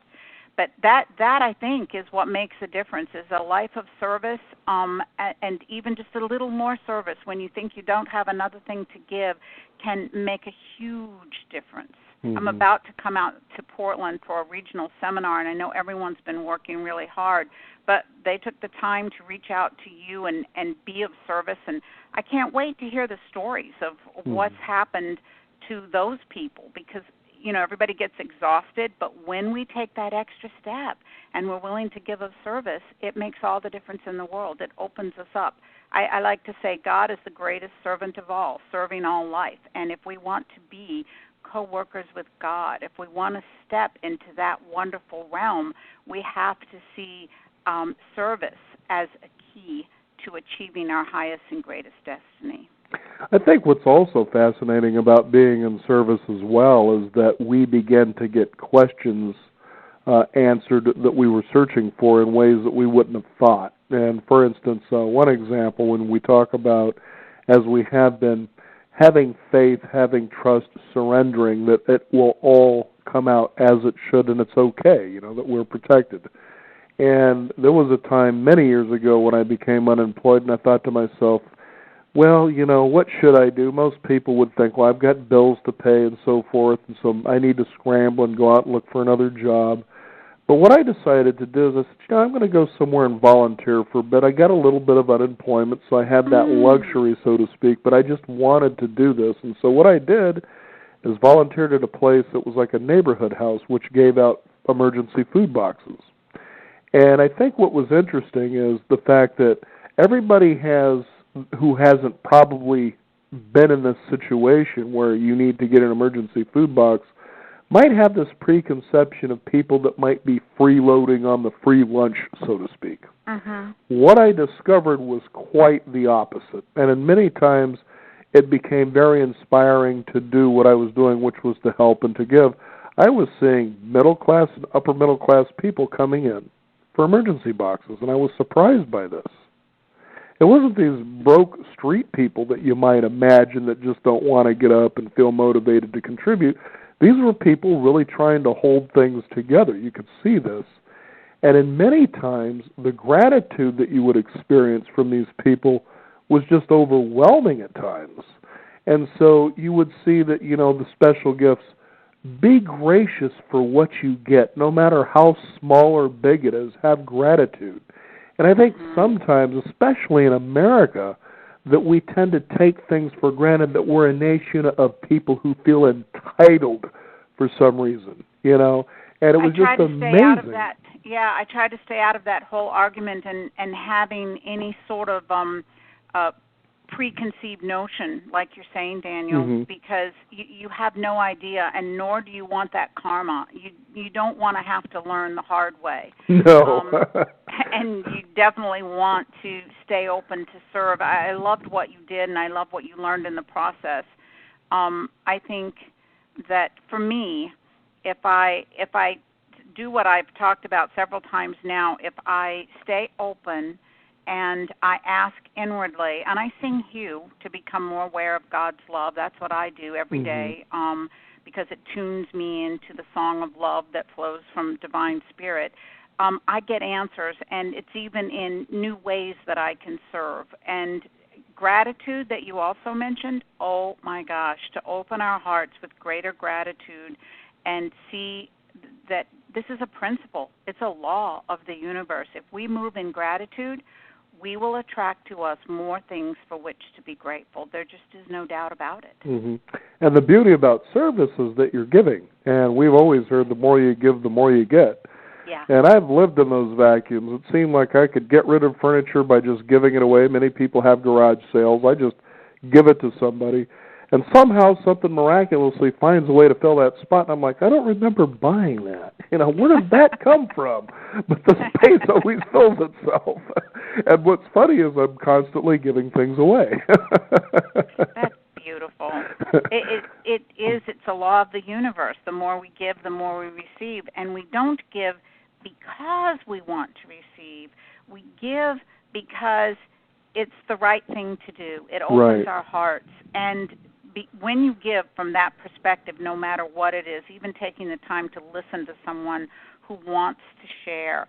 But that I think is what makes a difference, is a life of service, and even just a little more service when you think you don't have another thing to give can make a huge difference. I'm about to come out to Portland for a regional seminar, and I know everyone's been working really hard, but they took the time to reach out to you and be of service, and I can't wait to hear the stories of what's happened to those people, because everybody gets exhausted, but when we take that extra step and we're willing to give of service, it makes all the difference in the world. It opens us up. I like to say God is the greatest servant of all, serving all life, and if we want to be co-workers with God, if we want to step into that wonderful realm, we have to see service as a key to achieving our highest and greatest destiny. I think what's also fascinating about being in service as well is that we begin to get questions answered that we were searching for in ways that we wouldn't have thought. And for instance, one example, when we talk about, as we have been, having faith, having trust, surrendering, that it will all come out as it should and it's okay, that we're protected. And there was a time many years ago when I became unemployed, and I thought to myself, well, what should I do? Most people would think, well, I've got bills to pay and so forth, and so I need to scramble and go out and look for another job. But what I decided to do is I said, I'm going to go somewhere and volunteer for a bit. I got a little bit of unemployment, so I had that luxury, so to speak, but I just wanted to do this. And so what I did is volunteered at a place that was like a neighborhood house, which gave out emergency food boxes. And I think what was interesting is the fact that everybody who hasn't probably been in this situation where you need to get an emergency food box might have this preconception of people that might be freeloading on the free lunch, so to speak. What I discovered was quite the opposite. And in many times, it became very inspiring to do what I was doing, which was to help and to give. I was seeing middle-class and upper-middle-class people coming in for emergency boxes, and I was surprised by this. It wasn't these broke street people that you might imagine that just don't want to get up and feel motivated to contribute. These were people really trying to hold things together. You could see this. And in many times, the gratitude that you would experience from these people was just overwhelming at times. And so you would see that, the special gifts, be gracious for what you get, no matter how small or big it is. Have gratitude. And I think sometimes, especially in America, that we tend to take things for granted, that we're a nation of people who feel entitled for some reason, And it was just amazing. I try to stay out of that whole argument and having any sort of preconceived notion, like you're saying, Daniel, because you have no idea, and nor do you want that karma. You don't want to have to learn the hard way. No. And you definitely want to stay open to serve. I loved what you did, and I love what you learned in the process. I think that for me, if I do what I've talked about several times now, if I stay open and I ask inwardly, and I sing Hugh to become more aware of God's love. That's what I do every day, because it tunes me into the song of love that flows from Divine Spirit. I get answers, and it's even in new ways that I can serve. And gratitude that you also mentioned, oh my gosh, to open our hearts with greater gratitude and see that this is a principle. It's a law of the universe. If we move in gratitude, we will attract to us more things for which to be grateful. There just is no doubt about it. And the beauty about service is that you're giving. And we've always heard the more you give, the more you get. Yeah. And I've lived in those vacuums. It seemed like I could get rid of furniture by just giving it away. Many people have garage sales. I just give it to somebody. And somehow something miraculously finds a way to fill that spot. And I'm like, I don't remember buying that. Where did that come from? But the space always fills itself. And what's funny is I'm constantly giving things away. That's beautiful. It is. It's a law of the universe. The more we give, the more we receive. And we don't give because we want to receive. We give because it's the right thing to do. It opens our hearts. And when you give from that perspective, no matter what it is, even taking the time to listen to someone who wants to share,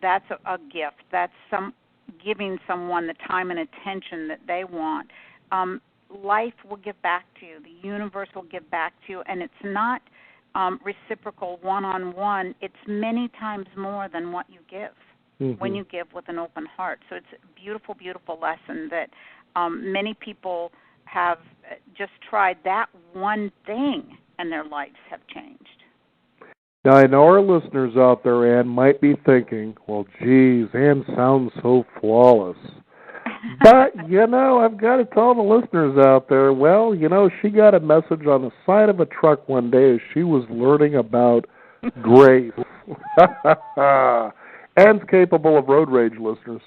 that's a gift. That's giving someone the time and attention that they want. Life will give back to you. The universe will give back to you. And it's not reciprocal one-on-one. It's many times more than what you give when you give with an open heart. So it's a beautiful, beautiful lesson that many people have just tried that one thing and their lives have changed. Now, I know our listeners out there, Ann, might be thinking, well, geez, Ann sounds so flawless. But, I've got to tell the listeners out there, well, she got a message on the side of a truck one day as she was learning about grace. Ann's capable of road rage, listeners.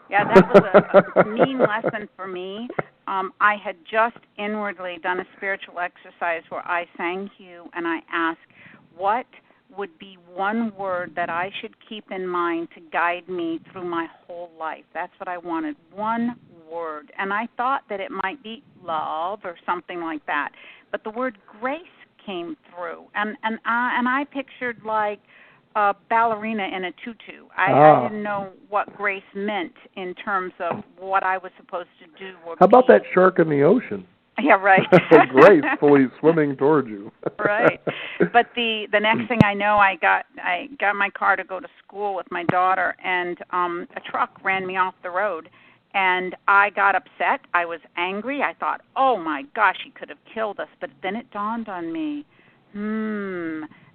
Yeah, that was a mean lesson for me. I had just inwardly done a spiritual exercise where I sang Hugh and I asked, what would be one word that I should keep in mind to guide me through my whole life? That's what I wanted, one word. And I thought that it might be love or something like that. But the word grace came through. And I pictured like a ballerina in a tutu. I didn't know what grace meant in terms of what I was supposed to do. Or How about that shark in the ocean? Yeah, right. Gracefully swimming towards you. Right. But the next thing I know, I got my car to go to school with my daughter, and a truck ran me off the road, and I got upset. I was angry. I thought, oh my gosh, he could have killed us. But then it dawned on me,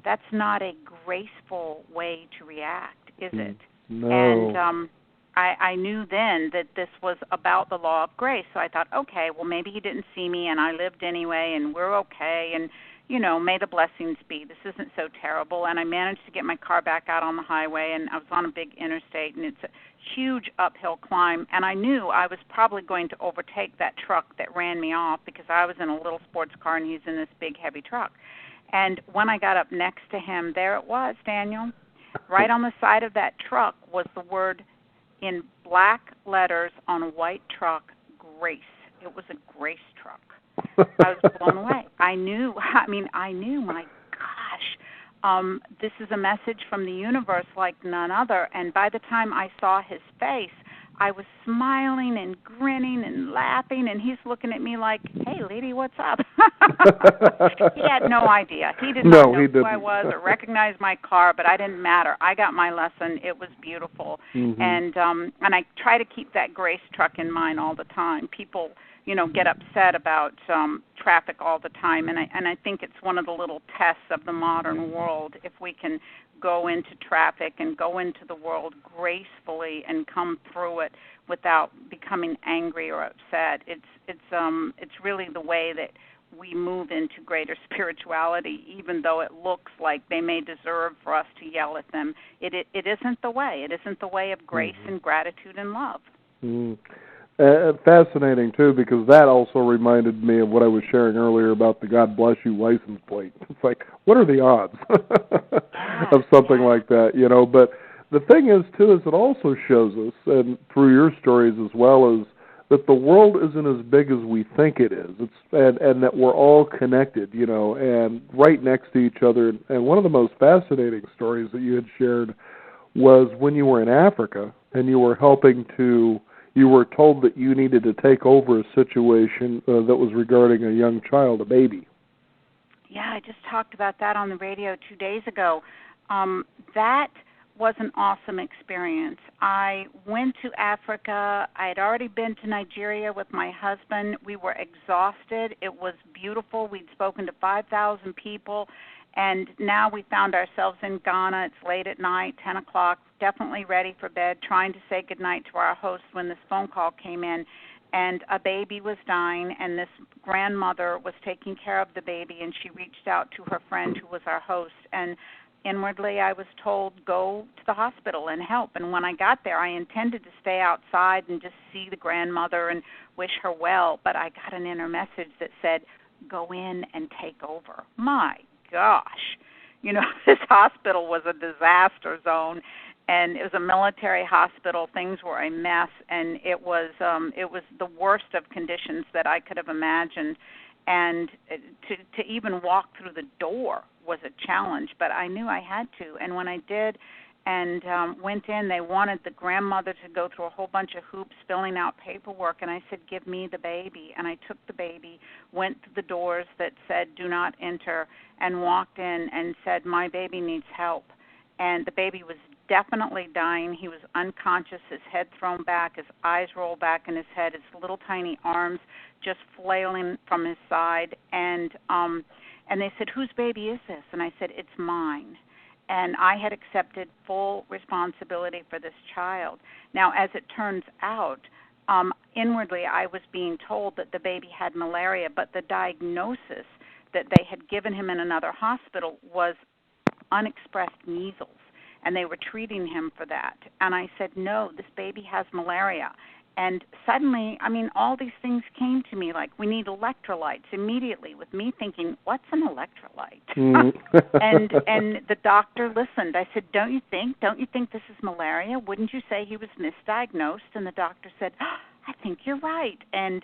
that's not a graceful way to react, is it? No. And I knew then that this was about the law of grace. So I thought, okay, well, maybe he didn't see me, and I lived anyway, and we're okay, and, may the blessings be. This isn't so terrible. And I managed to get my car back out on the highway, and I was on a big interstate, and it's a huge uphill climb. And I knew I was probably going to overtake that truck that ran me off because I was in a little sports car, and he's in this big, heavy truck. And when I got up next to him, there it was, Daniel. Right on the side of that truck was the word in black letters on a white truck, grace. It was a grace truck. I was blown away. I knew, my gosh, this is a message from the universe like none other. And by the time I saw his face, I was smiling and grinning and laughing, and he's looking at me like, hey, lady, what's up? He had no idea. He did not know who I was or recognize my car, but I didn't matter. I got my lesson. It was beautiful. Mm-hmm. And I try to keep that grace truck in mind all the time. People, get upset about traffic all the time, and I think it's one of the little tests of the modern world. If we can go into traffic and go into the world gracefully and come through it without becoming angry or upset, it's really the way that we move into greater spirituality, even though it looks like they may deserve for us to yell at them. It isn't the way. It isn't the way of grace and gratitude and love. Fascinating, too, because that also reminded me of what I was sharing earlier about the God Bless You license plate. It's like, what are the odds of something like that, But the thing is, too, is it also shows us, and through your stories as well, is that the world isn't as big as we think it is, and that we're all connected, and right next to each other. And one of the most fascinating stories that you had shared was when you were in Africa and you were you were told that you needed to take over a situation that was regarding a young child, a baby. Yeah, I just talked about that on the radio 2 days ago. That was an awesome experience. I went to Africa. I had already been to Nigeria with my husband. We were exhausted. It was beautiful. We'd spoken to 5,000 people. And now we found ourselves in Ghana. It's late at night, 10 o'clock, definitely ready for bed, trying to say goodnight to our host when this phone call came in. And a baby was dying, and this grandmother was taking care of the baby, and she reached out to her friend who was our host. And inwardly I was told, go to the hospital and help. And when I got there, I intended to stay outside and just see the grandmother and wish her well. But I got an inner message that said, go in and take over. My gosh, this hospital was a disaster zone, and it was a military hospital. Things were a mess, and it was the worst of conditions that I could have imagined. And to even walk through the door was a challenge, but I knew I had to. And when I did and went in, they wanted the grandmother to go through a whole bunch of hoops filling out paperwork, and I said, give me the baby. And I took the baby, went to the doors that said, do not enter, and walked in and said, my baby needs help. And the baby was definitely dying. He was unconscious, his head thrown back, his eyes rolled back in his head, his little tiny arms just flailing from his side. And they said, whose baby is this? And I said, it's mine. And I had accepted full responsibility for this child. Now, as it turns out, inwardly I was being told that the baby had malaria, but the diagnosis that they had given him in another hospital was unexpressed measles, and they were treating him for that. And I said, no, this baby has malaria. And suddenly, all these things came to me, like we need electrolytes immediately, with me thinking, what's an electrolyte? and the doctor listened. I said, don't you think this is malaria? Wouldn't you say he was misdiagnosed? And the doctor said, I think you're right. And,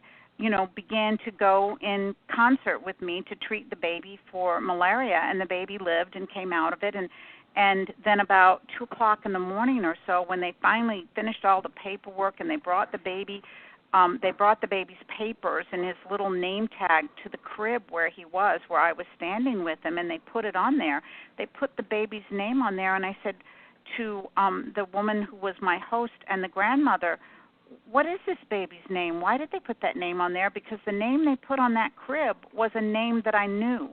began to go in concert with me to treat the baby for malaria. And the baby lived and came out of it. And then about 2 o'clock in the morning or so, when they finally finished all the paperwork and they brought the baby's papers and his little name tag to the crib where he was, where I was standing with him, and they put it on there. They put the baby's name on there, and I said to the woman who was my host and the grandmother, what is this baby's name? Why did they put that name on there? Because the name they put on that crib was a name that I knew.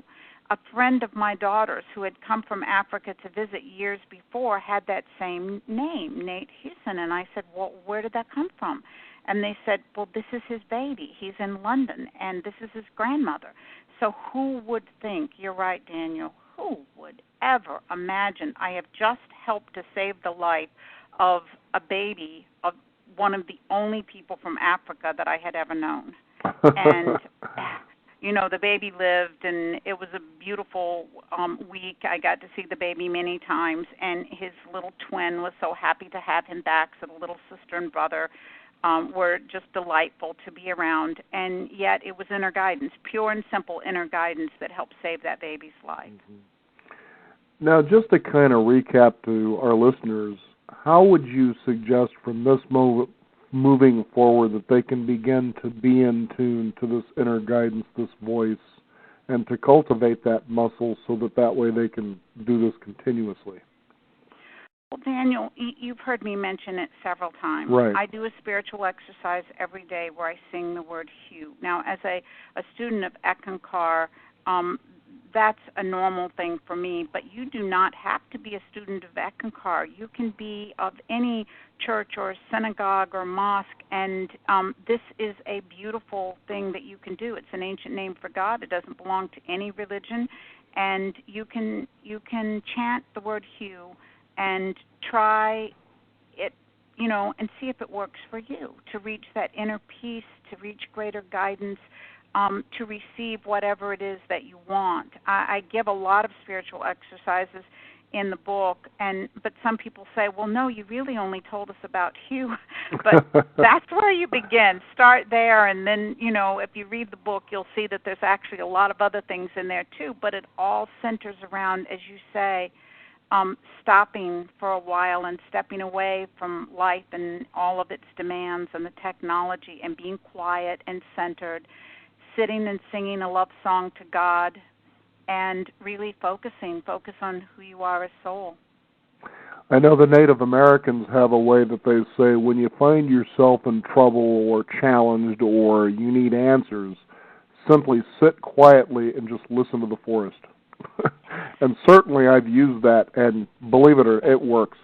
A friend of my daughter's who had come from Africa to visit years before had that same name, Nate Hewson. And I said, well, where did that come from? And they said, well, this is his baby. He's in London, and this is his grandmother. So who would think, you're right, Daniel, who would ever imagine I have just helped to save the life of a baby, of one of the only people from Africa that I had ever known. And the baby lived, and it was a beautiful week. I got to see the baby many times, and his little twin was so happy to have him back. So the little sister and brother were just delightful to be around. And yet it was inner guidance, pure and simple inner guidance that helped save that baby's life. Mm-hmm. Now, just to kind of recap to our listeners, how would you suggest from this moment moving forward that they can begin to be in tune to this inner guidance, this voice, and to cultivate that muscle so that way they can do this continuously? Well, Daniel, you've heard me mention it several times. Right. I do a spiritual exercise every day where I sing the word Hugh. Now, as a student of Eckankar, that's a normal thing for me, but you do not have to be a student of Eckankar. You can be of any church or synagogue or mosque, and this is a beautiful thing that you can do. It's an ancient name for God. It doesn't belong to any religion, and you can chant the word Hugh and try it, and see if it works for you, to reach that inner peace, to reach greater guidance, to receive whatever it is that you want. I give a lot of spiritual exercises in the book, but some people say, well, no, you really only told us about Hugh. But that's where you begin. Start there, and then, if you read the book, you'll see that there's actually a lot of other things in there too, but it all centers around, as you say, stopping for a while and stepping away from life and all of its demands and the technology, and being quiet and centered, sitting and singing a love song to God, and really focus on who you are as soul. I know the Native Americans have a way that they say when you find yourself in trouble or challenged or you need answers, simply sit quietly and just listen to the forest. And certainly I've used that, and believe it or it works.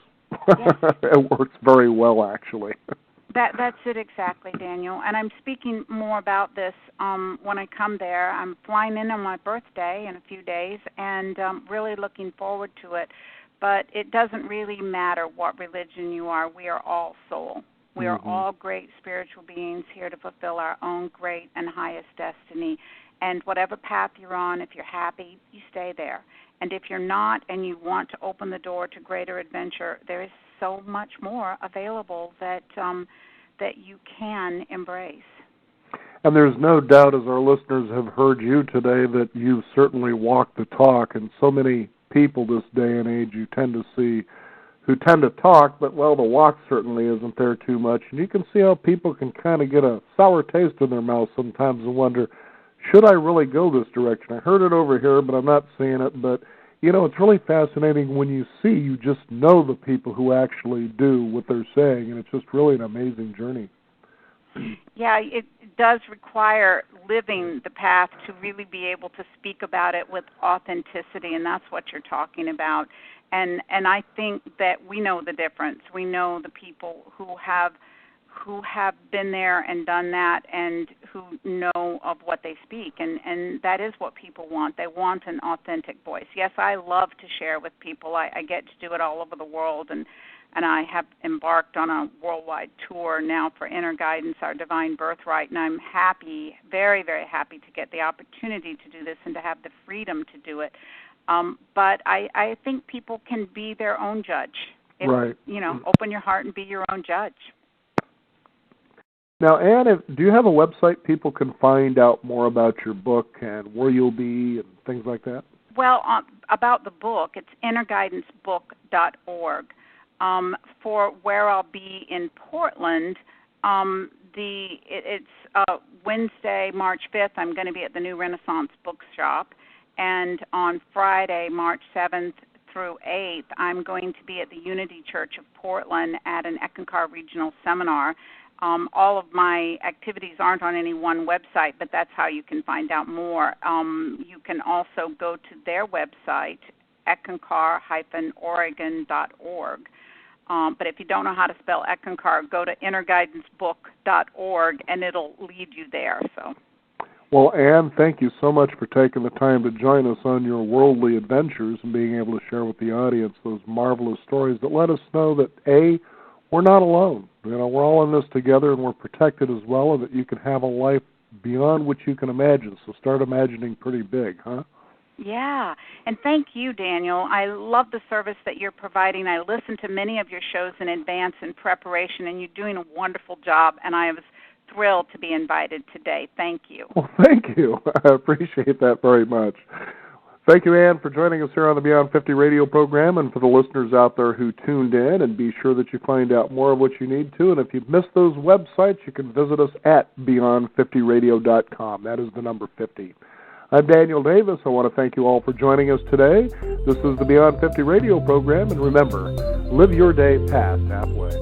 Yes. It works very well, actually. That's it exactly, Daniel. And I'm speaking more about this when I come there. I'm flying in on my birthday in a few days, and really looking forward to it. But it doesn't really matter what religion you are. We are all soul. We are all great spiritual beings here to fulfill our own great and highest destiny. And whatever path you're on, if you're happy, you stay there. And if you're not and you want to open the door to greater adventure, there is so much more available that you can embrace. And there's no doubt, as our listeners have heard you today, that you've certainly walked the talk. And so many people this day and age you tend to see who tend to talk, but, well, the walk certainly isn't there too much. And you can see how people can kind of get a sour taste in their mouth sometimes and wonder, should I really go this direction? I heard it over here, but I'm not seeing it. But, it's really fascinating when you see, you just know the people who actually do what they're saying, and it's just really an amazing journey. Yeah, it does require living the path to really be able to speak about it with authenticity, and that's what you're talking about. And I think that we know the difference. We know the people who have been there and done that, and who know of what they speak, and that is what people want. They want an authentic voice. Yes, I love to share with people. I get to do it all over the world, and I have embarked on a worldwide tour now for Inner Guidance, our Divine Birthright, and I'm happy, very, very happy to get the opportunity to do this and to have the freedom to do it. But I think people can be their own judge. Right. Open your heart and be your own judge. Now, Ann, do you have a website people can find out more about your book and where you'll be and things like that? Well, about the book, it's innerguidancebook.org. For where I'll be in Portland, it's Wednesday, March 5th, I'm going to be at the New Renaissance Bookshop, and on Friday, March 7th through 8th, I'm going to be at the Unity Church of Portland at an Eckankar Regional Seminar. All of my activities aren't on any one website, but that's how you can find out more. You can also go to their website, eckankar-oregon.org. But if you don't know how to spell Eckankar, go to innerguidancebook.org, and it'll lead you there. So. Well, Anne, thank you so much for taking the time to join us on your worldly adventures and being able to share with the audience those marvelous stories that let us know that, A, we're not alone. We're all in this together, and we're protected as well, and that you can have a life beyond what you can imagine. So start imagining pretty big, huh? Yeah, and thank you, Daniel. I love the service that you're providing. I listen to many of your shows in advance in preparation, and you're doing a wonderful job, and I was thrilled to be invited today. Thank you. Well, thank you. I appreciate that very much. Thank you, Anne, for joining us here on the Beyond 50 radio program, and for the listeners out there who tuned in, and be sure that you find out more of what you need to. And if you've missed those websites, you can visit us at beyond50radio.com. That is the number 50. I'm Daniel Davis. I want to thank you all for joining us today. This is the Beyond 50 radio program, and remember, live your day past halfway.